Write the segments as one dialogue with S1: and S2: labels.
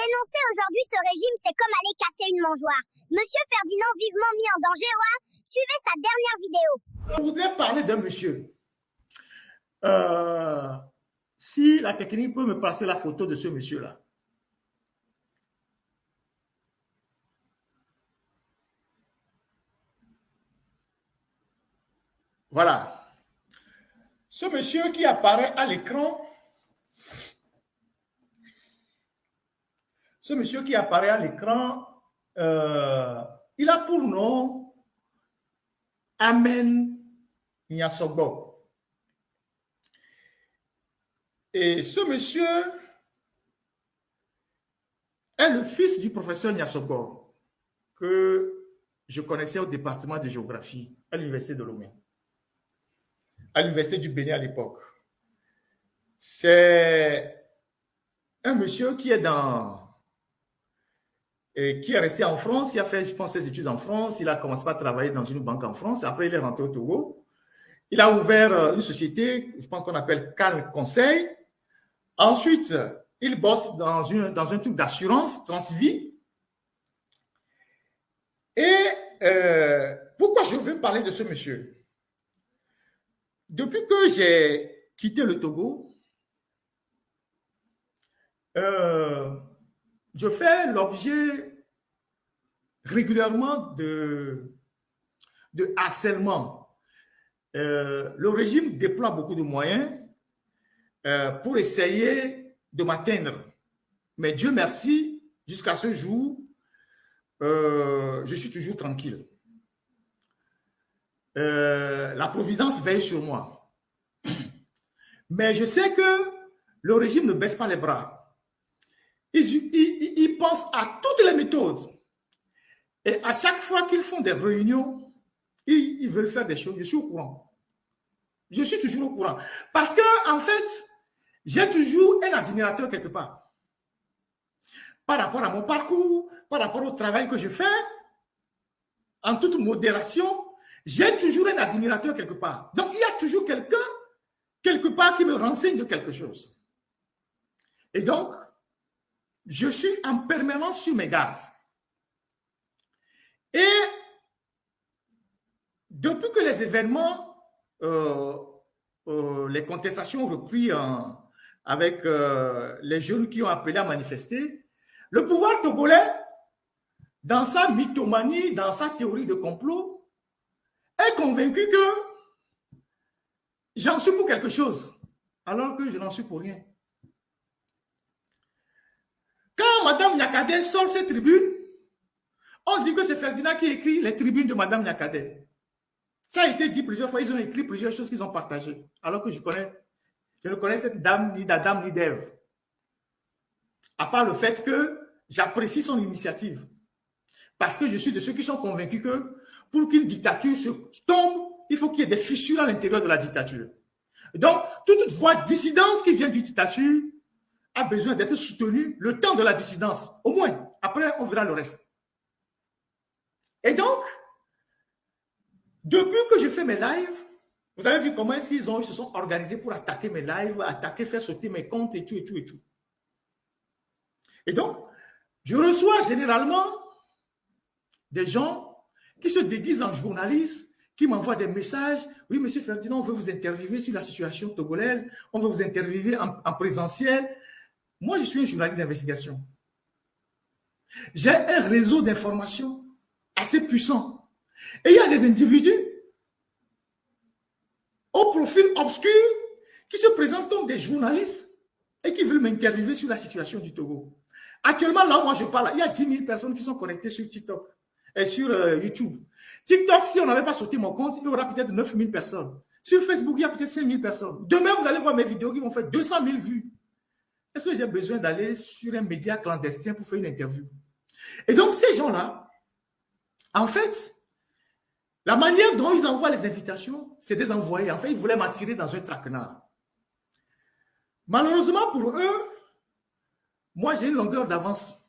S1: Dénoncer aujourd'hui ce régime, c'est comme aller casser une mangeoire. Monsieur Ferdinand vivement mis en danger, suivez sa dernière vidéo.
S2: Je voudrais parler d'un monsieur. Si la technique peut me passer la photo de ce monsieur-là. Voilà. Ce monsieur qui apparaît à l'écran, il a pour nom Amen Nyasogbo. Et ce monsieur est le fils du professeur Nyasogbo que je connaissais au département de géographie à l'université de Lomé, à l'université du Bénin à l'époque. C'est un monsieur qui est resté en France, qui a fait, je pense, ses études en France. Il a commencé par travailler dans une banque en France. Après, il est rentré au Togo. Il a ouvert une société, je pense qu'on appelle Calme Conseil. Ensuite, il bosse dans un truc d'assurance, Transvie. Et pourquoi je veux parler de ce monsieur? Depuis que j'ai quitté le Togo, je fais l'objet régulièrement de harcèlement. Le régime déploie beaucoup de moyens pour essayer de m'atteindre. Mais Dieu merci, jusqu'à ce jour, je suis toujours tranquille. La providence veille sur moi. Mais je sais que le régime ne baisse pas les bras. Ils pensent à toutes les méthodes. Et à chaque fois qu'ils font des réunions, ils veulent faire des choses. Je suis au courant. Je suis toujours au courant. Parce que, en fait, j'ai toujours un admirateur quelque part. Par rapport à mon parcours, par rapport au travail que je fais, en toute modération, j'ai toujours un admirateur quelque part. Donc, il y a toujours quelqu'un, quelque part, qui me renseigne de quelque chose. Et donc, je suis en permanence sur mes gardes. Et depuis que les événements, les contestations ont repris avec les jeunes qui ont appelé à manifester, le pouvoir togolais, dans sa mythomanie, dans sa théorie de complot, est convaincu que j'en suis pour quelque chose, alors que je n'en suis pour rien. Quand Mme Nyakadé sort ses tribunes, on dit que c'est Ferdinand qui écrit les tribunes de Mme Nyakadé. Ça a été dit plusieurs fois, ils ont écrit plusieurs choses qu'ils ont partagées, alors que je ne connais cette dame ni d'Adam ni d'Ève. À part le fait que j'apprécie son initiative. Parce que je suis de ceux qui sont convaincus que pour qu'une dictature se tombe, il faut qu'il y ait des fissures à l'intérieur de la dictature. Donc, toute voie dissidence qui vient d'une dictature a besoin d'être soutenue le temps de la dissidence. Au moins, après, on verra le reste. Et donc, depuis que je fais mes lives, vous avez vu comment est-ce qu'ils se sont organisés pour attaquer mes lives, faire sauter mes comptes et tout, et tout, et tout. Et donc, je reçois généralement des gens qui se déguisent en journalistes, qui m'envoient des messages. Oui, monsieur Ferdinand, on veut vous interviewer sur la situation togolaise, on veut vous interviewer en présentiel. Moi, je suis un journaliste d'investigation. J'ai un réseau d'information assez puissant. Et il y a des individus au profil obscur qui se présentent comme des journalistes et qui veulent m'interviewer sur la situation du Togo. Actuellement, là où moi je parle, il y a 10 000 personnes qui sont connectées sur TikTok et sur YouTube. TikTok, si on n'avait pas sauté mon compte, il y aura peut-être 9 000 personnes. Sur Facebook, il y a peut-être 5 000 personnes. Demain, vous allez voir mes vidéos qui vont faire 200 000 vues. Est-ce que j'ai besoin d'aller sur un média clandestin pour faire une interview? Et donc, ces gens-là, en fait, la manière dont ils envoient les invitations, c'est des envoyés. En fait, ils voulaient m'attirer dans un traquenard. Malheureusement pour eux, moi, j'ai une longueur d'avance.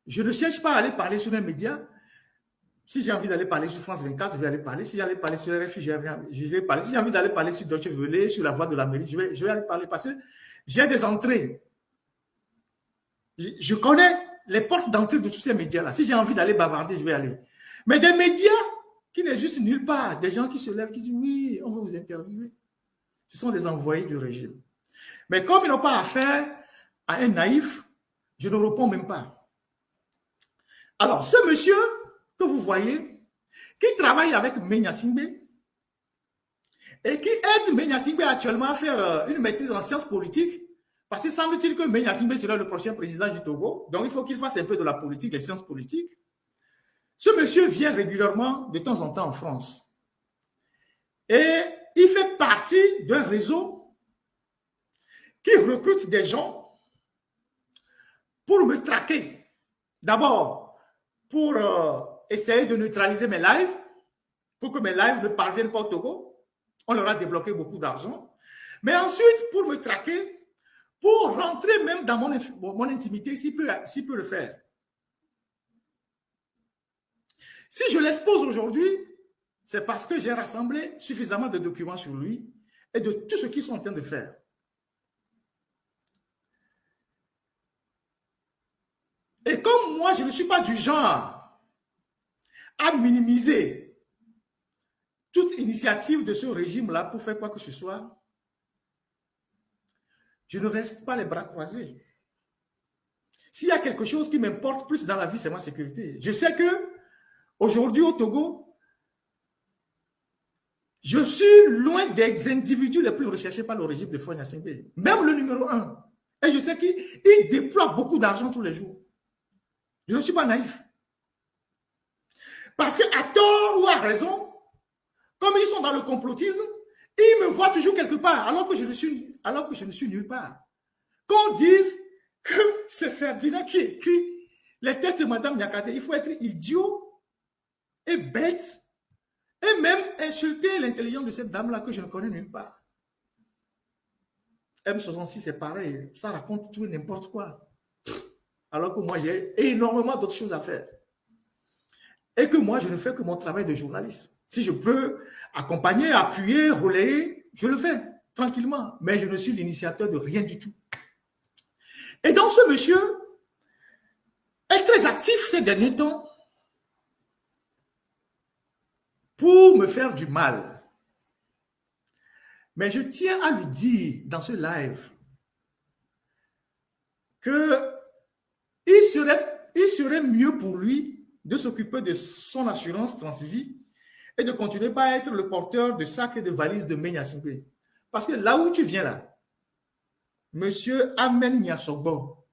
S2: Je ne cherche pas à aller parler sur un média. Si j'ai envie d'aller parler sur France 24, je vais aller parler. Si j'ai envie d'aller parler sur RFI, je vais parler. Si j'ai envie d'aller parler sur Deutsche Welle, sur la Voix de l'Amérique, je vais aller parler parce que j'ai des entrées. Je connais les portes d'entrée de tous ces médias-là. Si j'ai envie d'aller bavarder, je vais aller. Mais des médias qui n'est juste nulle part, des gens qui se lèvent, qui disent oui, on veut vous interviewer. Ce sont des envoyés du régime. Mais comme ils n'ont pas affaire à un naïf, je ne réponds même pas. Alors, ce monsieur que vous voyez, qui travaille avec Menya Singbe et qui aide Menya Singbe actuellement à faire une maîtrise en sciences politiques, parce qu'il semble-t-il que Menya Singbe sera le prochain président du Togo, donc il faut qu'il fasse un peu de la politique, des sciences politiques. Ce monsieur vient régulièrement, de temps en temps, en France. Et il fait partie d'un réseau qui recrute des gens pour me traquer. D'abord, pour essayer de neutraliser mes lives, pour que mes lives ne parviennent pas au Togo. On leur a débloqué beaucoup d'argent. Mais ensuite, pour me traquer, pour rentrer même dans mon intimité, s'il peut le faire. Si je l'expose aujourd'hui, c'est parce que j'ai rassemblé suffisamment de documents sur lui et de tout ce qu'ils sont en train de faire. Et comme moi, je ne suis pas du genre à minimiser toute initiative de ce régime-là pour faire quoi que ce soit, je ne reste pas les bras croisés. S'il y a quelque chose qui m'importe plus dans la vie, c'est ma sécurité. Je sais que aujourd'hui au Togo, je suis loin des individus les plus recherchés par le régime de Faure Gnassingbé, même le numéro 1. Et je sais qu'il déploie beaucoup d'argent tous les jours. Je ne suis pas naïf. Parce qu'à tort ou à raison, comme ils sont dans le complotisme, ils me voient toujours quelque part, alors que je ne suis nulle part. Qu'on dise que c'est Ferdinand qui écrit les textes de Mme Niakate, il faut être idiot et bête et même insulter l'intelligence de cette dame-là que je ne connais nulle part. M66, c'est pareil, ça raconte tout et n'importe quoi. Alors que moi, j'ai énormément d'autres choses à faire. Et que moi, je ne fais que mon travail de journaliste. Si je peux accompagner, appuyer, relayer, je le fais tranquillement. Mais je ne suis l'initiateur de rien du tout. Et donc, ce monsieur est très actif ces derniers temps pour me faire du mal. Mais je tiens à lui dire dans ce live qu'il serait mieux pour lui de s'occuper de son assurance Transvie et de continuer par être le porteur de sacs et de valises de Menya Singbe. Parce que là où tu viens là, monsieur Amen Nyasogbo,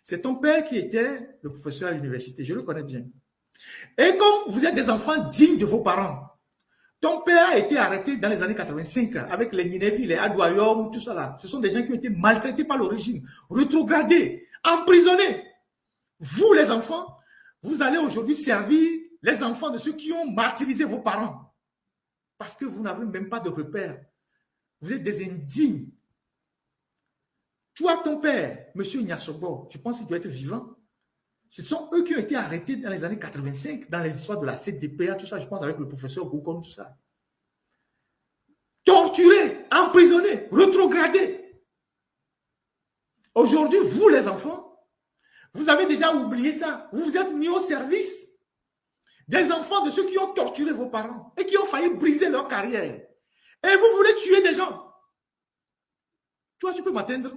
S2: c'est ton père qui était le professeur à l'université, je le connais bien. Et comme vous êtes des enfants dignes de vos parents, ton père a été arrêté dans les années 85 avec les Ninevi, les Adouayom, tout ça là. Ce sont des gens qui ont été maltraités par le régime, rétrogradés, emprisonnés. Vous, les enfants, vous allez aujourd'hui servir les enfants de ceux qui ont martyrisé vos parents. Parce que vous n'avez même pas de repères. Vous êtes des indignes. Toi, ton père, M. Nyasogbo, je pense qu'il doit être vivant. Ce sont eux qui ont été arrêtés dans les années 85, dans les histoires de la CDPA, tout ça, je pense avec le professeur Goukom, tout ça. Torturés, emprisonnés, rétrogradés. Aujourd'hui, vous, les enfants, vous avez déjà oublié ça. Vous vous êtes mis au service des enfants de ceux qui ont torturé vos parents et qui ont failli briser leur carrière. Et vous voulez tuer des gens. Toi, tu peux m'atteindre.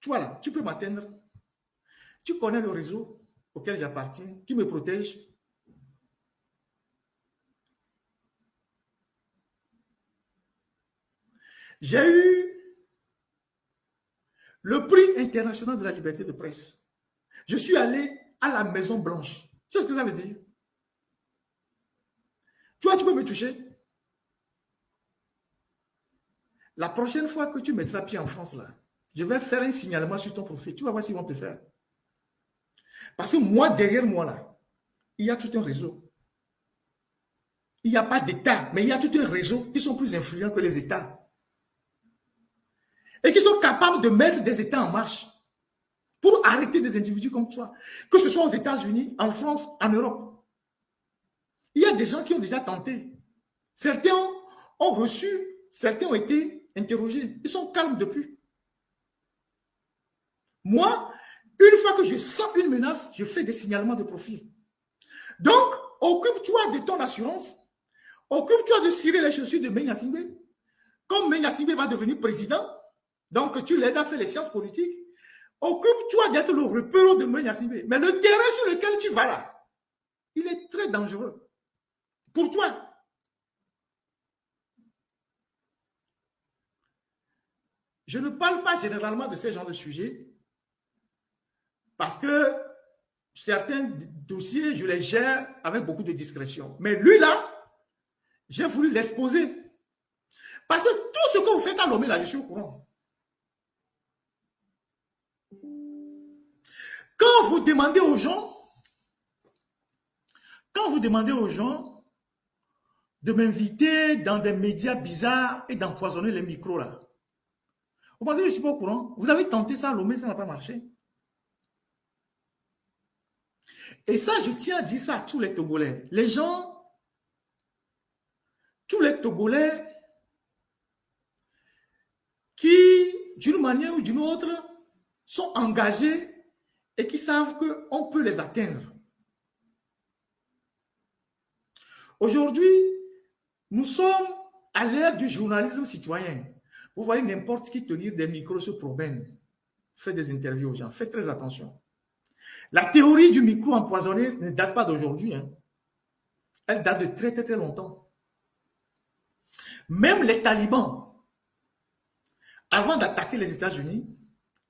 S2: Toi, là, tu peux m'atteindre. Tu connais le réseau auquel j'appartiens, qui me protège. J'ai eu le prix international de la liberté de presse. Je suis allé à la Maison Blanche. Tu sais ce que ça veut dire? Toi, tu peux me toucher. La prochaine fois que tu mettras pied en France, là, je vais faire un signalement sur ton profil. Tu vas voir ce qu'ils vont te faire. Parce que moi, derrière moi, là, il y a tout un réseau. Il n'y a pas d'État, mais il y a tout un réseau qui sont plus influents que les États. Et qui sont capables de mettre des États en marche pour arrêter des individus comme toi. Que ce soit aux États-Unis, en France, en Europe. Il y a des gens qui ont déjà tenté. Certains ont reçu, certains ont été interrogés. Ils sont calmes depuis. Moi, une fois que je sens une menace, je fais des signalements de profil. Donc, occupe-toi de ton assurance. Occupe-toi de cirer les chaussures de Menya Singbe. Comme Menya Singbe va devenir président, donc tu l'aides à faire les sciences politiques, occupe-toi d'être le repère de Menya Singbe. Mais le terrain sur lequel tu vas là, il est très dangereux pour toi. Je ne parle pas généralement de ce genre de sujet parce que certains dossiers, je les gère avec beaucoup de discrétion. Mais lui là, j'ai voulu l'exposer. Parce que tout ce que vous faites à Lomé là, je suis au courant. Quand vous demandez aux gens de m'inviter dans des médias bizarres et d'empoisonner les micros là, vous pensez que je ne suis pas au courant? Vous avez tenté ça à Lomé, ça n'a pas marché. Et ça, je tiens à dire ça à tous les Togolais. Les gens, tous les Togolais qui, d'une manière ou d'une autre, sont engagés et qui savent qu'on peut les atteindre. Aujourd'hui, nous sommes à l'ère du journalisme citoyen. Vous voyez n'importe qui tenir des micros se promène, fait des interviews aux gens. Faites très attention. La théorie du micro empoisonné ne date pas d'aujourd'hui. Hein. Elle date de très, très, très longtemps. Même les talibans, avant d'attaquer les États-Unis,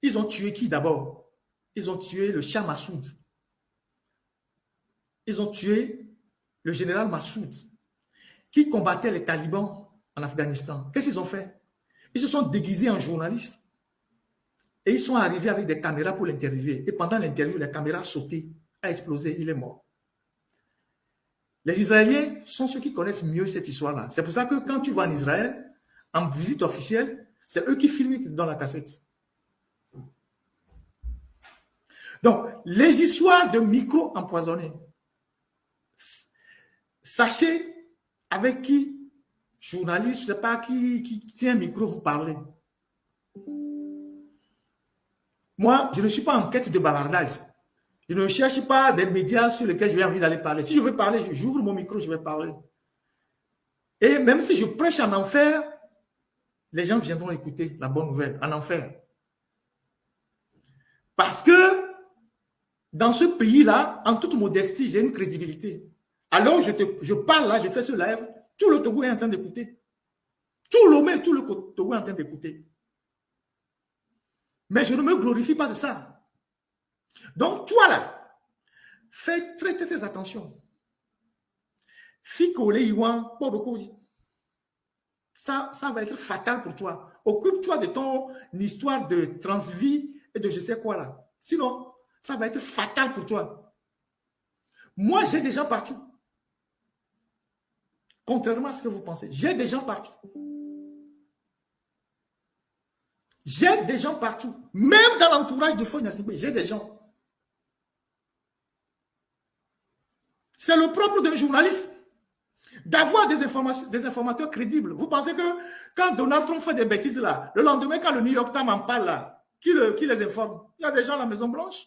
S2: ils ont tué qui d'abord? Ils ont tué le Shah Massoud. Ils ont tué le général Massoud, qui combattait les talibans en Afghanistan. Qu'est-ce qu'ils ont fait? Ils se sont déguisés en journalistes et ils sont arrivés avec des caméras pour l'interviewer. Et pendant l'interview, la caméra a sauté, a explosé, il est mort. Les Israéliens sont ceux qui connaissent mieux cette histoire-là. C'est pour ça que quand tu vas en Israël, en visite officielle, c'est eux qui filment dans la cassette. Donc, les histoires de micro empoisonnés, sachez avec qui, journaliste, je ne sais pas qui tient un micro, vous parlez. Moi, je ne suis pas en quête de bavardage. Je ne cherche pas des médias sur lesquels j'ai envie d'aller parler. Si je veux parler, j'ouvre mon micro, je vais parler. Et même si je prêche en enfer, les gens viendront écouter la bonne nouvelle, en enfer. Parce que dans ce pays-là, en toute modestie, j'ai une crédibilité. Alors, je parle là, je fais ce live, tout le Togo est en train d'écouter. Tout Lomé, tout le Togo est en train d'écouter. Mais je ne me glorifie pas de ça. Donc, toi là, fais très, très, très attention. Ça va être fatal pour toi. Occupe-toi de ton histoire de transvie et de je sais quoi là. Sinon, ça va être fatal pour toi. Moi, j'ai des gens partout. Contrairement à ce que vous pensez, j'ai des gens partout. J'ai des gens partout. Même dans l'entourage de Foy Gnassingbé, j'ai des gens. C'est le propre d'un journaliste d'avoir des informateurs crédibles. Vous pensez que quand Donald Trump fait des bêtises là, le lendemain, quand le New York Times en parle là, qui les informe? Il y a des gens à la Maison Blanche.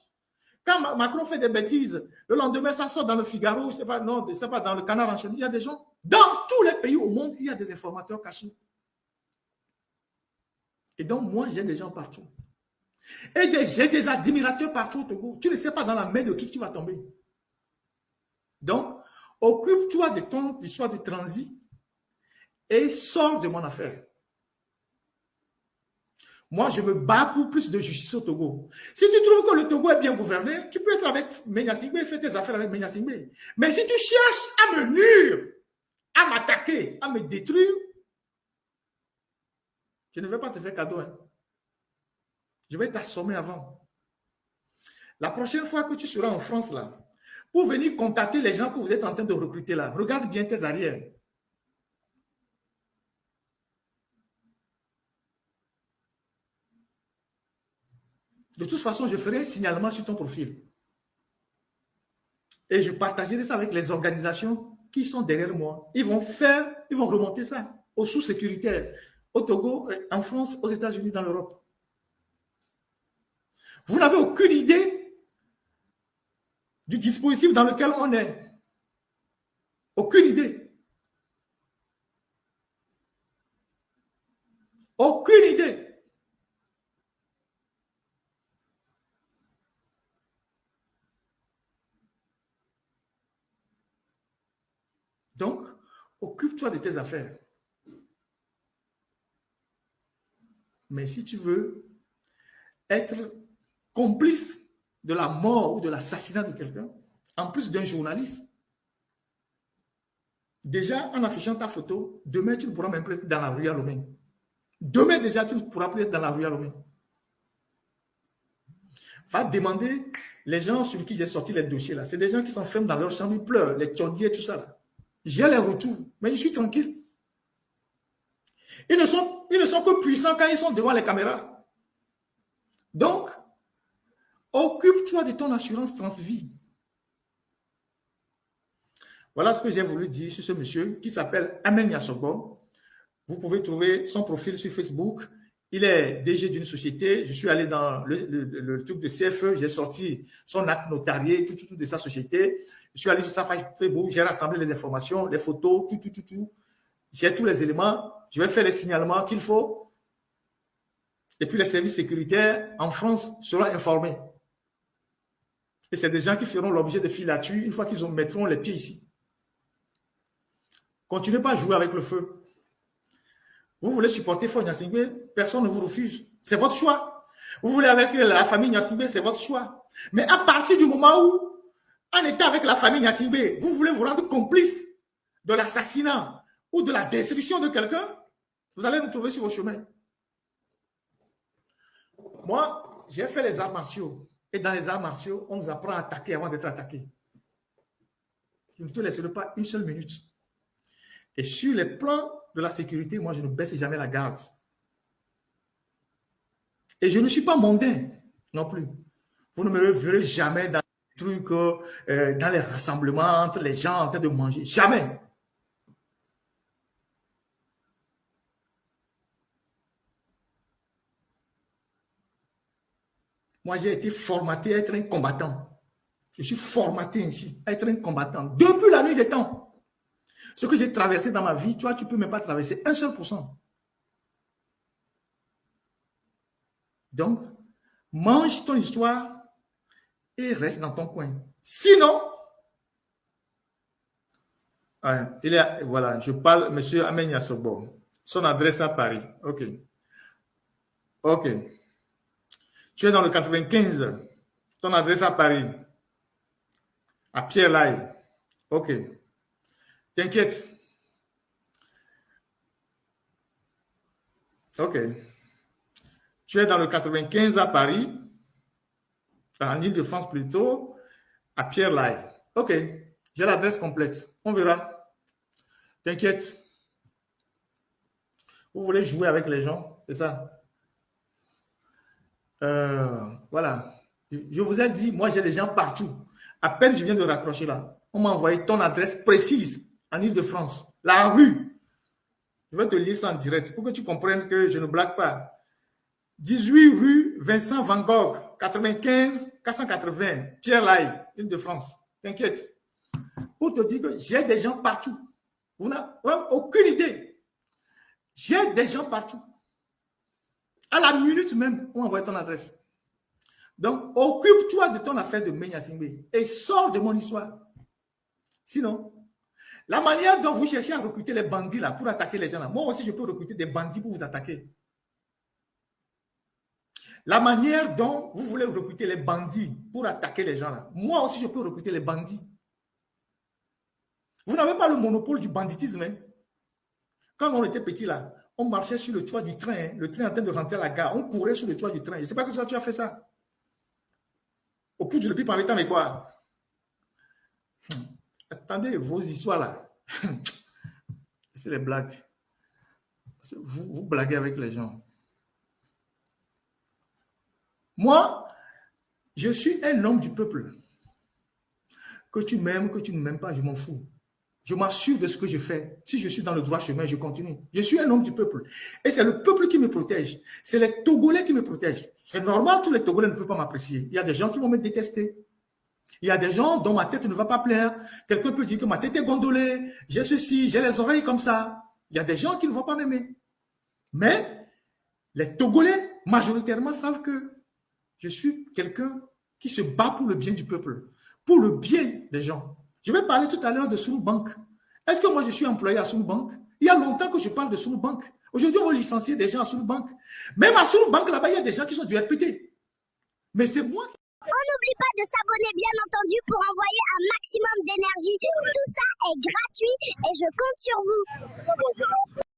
S2: Quand Macron fait des bêtises, le lendemain, ça sort dans le Figaro, je sais pas, non, je sais pas, dans le Canard enchaîné. Il y a des gens. Dans tous les pays au monde, il y a des informateurs cachés. Et donc, moi, j'ai des gens partout. Et j'ai des admirateurs partout au Togo. Tu ne sais pas dans la main de qui tu vas tomber. Donc, occupe-toi de ton histoire de transit et sors de mon affaire. Moi, je me bats pour plus de justice au Togo. Si tu trouves que le Togo est bien gouverné, tu peux être avec Menya Singbe et faire tes affaires avec Menya Singbe. Mais si tu cherches à me nuire, à m'attaquer, à me détruire, je ne vais pas te faire cadeau. Hein. Je vais t'assommer avant. La prochaine fois que tu seras en France, là, pour venir contacter les gens que vous êtes en train de recruter là, regarde bien tes arrières. De toute façon, je ferai un signalement sur ton profil. Et je partagerai ça avec les organisations qui sont derrière moi. Ils vont remonter ça aux sous-sécuritaires, au Togo, en France, aux États-Unis, dans l'Europe. Vous n'avez aucune idée du dispositif dans lequel on est. Aucune idée. Aucune idée. Donc, occupe-toi de tes affaires. Mais si tu veux être complice de la mort ou de l'assassinat de quelqu'un, en plus d'un journaliste, déjà en affichant ta photo, demain tu ne pourras même plus être dans la rue à Lomé. Demain déjà tu ne pourras plus être dans la rue à Lomé. Va demander les gens sur qui j'ai sorti les dossiers là. C'est des gens qui s'enferment dans leur chambre, ils pleurent, les tchaudiers, tout ça là. J'ai les retours, mais je suis tranquille. Ils ne sont que puissants quand ils sont devant les caméras. Donc, occupe-toi de ton assurance transvie. Voilà ce que j'ai voulu dire sur ce monsieur qui s'appelle Amen Yasobo. Vous pouvez trouver son profil sur Facebook. Il est DG d'une société. Je suis allé dans le truc de CFE. J'ai sorti son acte notarié, tout de sa société. Je suis allé sur sa page Facebook. J'ai rassemblé les informations, les photos, tout. J'ai tous les éléments. Je vais faire les signalements qu'il faut. Et puis les services sécuritaires en France seront informés. Et c'est des gens qui feront l'objet de filatures une fois qu'ils mettront les pieds ici. Continuez pas à jouer avec le feu. Vous voulez supporter Faure Gnassingbé, personne ne vous refuse. C'est votre choix. Vous voulez avec la famille Gnassingbé, c'est votre choix. Mais à partir du moment où, en étant avec la famille Gnassingbé, vous voulez vous rendre complice de l'assassinat ou de la destruction de quelqu'un, vous allez nous trouver sur vos chemins. Moi, j'ai fait les arts martiaux. Et dans les arts martiaux, on nous apprend à attaquer avant d'être attaqué. Je ne te laisserai pas une seule minute. Et sur les plans de la sécurité, moi, je ne baisse jamais la garde. Et je ne suis pas mondain non plus. Vous ne me verrez jamais dans les trucs, dans les rassemblements entre les gens en train de manger. Jamais. Moi, j'ai été formaté à être un combattant. Je suis formaté ainsi, à être un combattant. Depuis la nuit des temps. Ce que j'ai traversé dans ma vie, toi, tu ne peux même pas traverser 1 seul %. Donc, mange ton histoire et reste dans ton coin. Sinon, voilà, je parle, monsieur Amen Yasobo. Son adresse à Paris. OK. OK. Tu es dans le 95. Ton adresse à Paris. À Pierre-Laye. OK. T'inquiète. OK. Tu es dans le 95 à Paris, en Île-de-France plutôt, à Pierre-Laye. OK. J'ai l'adresse complète. On verra. T'inquiète. Vous voulez jouer avec les gens, c'est ça? Voilà. Je vous ai dit, moi j'ai des gens partout. À peine je viens de raccrocher là. On m'a envoyé ton adresse précise en Île-de-France. La rue. Je vais te lire ça en direct pour que tu comprennes que je ne blague pas. 18 rue Vincent Van Gogh, 95 480, Pierre-Laye, Île-de-France. T'inquiète. Pour te dire que j'ai des gens partout. Vous n'avez aucune idée. J'ai des gens partout. À la minute même, on envoie ton adresse. Donc, occupe-toi de ton affaire de Gnassingbé et sors de mon histoire. Sinon, la manière dont vous cherchez à recruter les bandits là pour attaquer les gens là, moi aussi je peux recruter des bandits pour vous attaquer. La manière dont vous voulez recruter les bandits pour attaquer les gens là, moi aussi je peux recruter les bandits. Vous n'avez pas le monopole du banditisme. Hein? Quand on était petit là, on marchait sur le toit du train, hein? Le train en train de rentrer à la gare, on courait sur le toit du train. Je ne sais pas que tu as fait ça. Au bout du pipe en étant, mais quoi? Attendez, vos histoires là. C'est les blagues. Vous blaguez avec les gens. Moi, je suis un homme du peuple. Que tu m'aimes, que tu ne m'aimes pas, je m'en fous. je m'assure de ce que je fais. Si je suis dans le droit chemin, je continue. Je suis un homme du peuple. Et c'est le peuple qui me protège. C'est les Togolais qui me protègent. C'est normal, tous les Togolais ne peuvent pas m'apprécier. Il y a des gens qui vont me détester. Il y a des gens dont ma tête ne va pas plaire. Quelqu'un peut dire que ma tête est gondolée. J'ai ceci, j'ai les oreilles comme ça. Il y a des gens qui ne vont pas m'aimer. Mais les Togolais, majoritairement, savent que je suis quelqu'un qui se bat pour le bien du peuple, pour le bien des gens. Je vais parler tout à l'heure de Sunu Bank. Est-ce que moi, je suis employé à Sunu Bank? Il y a longtemps que je parle de Sunu Bank. Aujourd'hui, on va licencier des gens à Sunu Bank. Même à Sunu Bank, là-bas, il y a des gens qui sont du RPT. Mais c'est moi qui...
S1: On n'oublie pas de s'abonner, bien entendu, pour envoyer un maximum d'énergie. Tout ça est gratuit et je compte sur vous.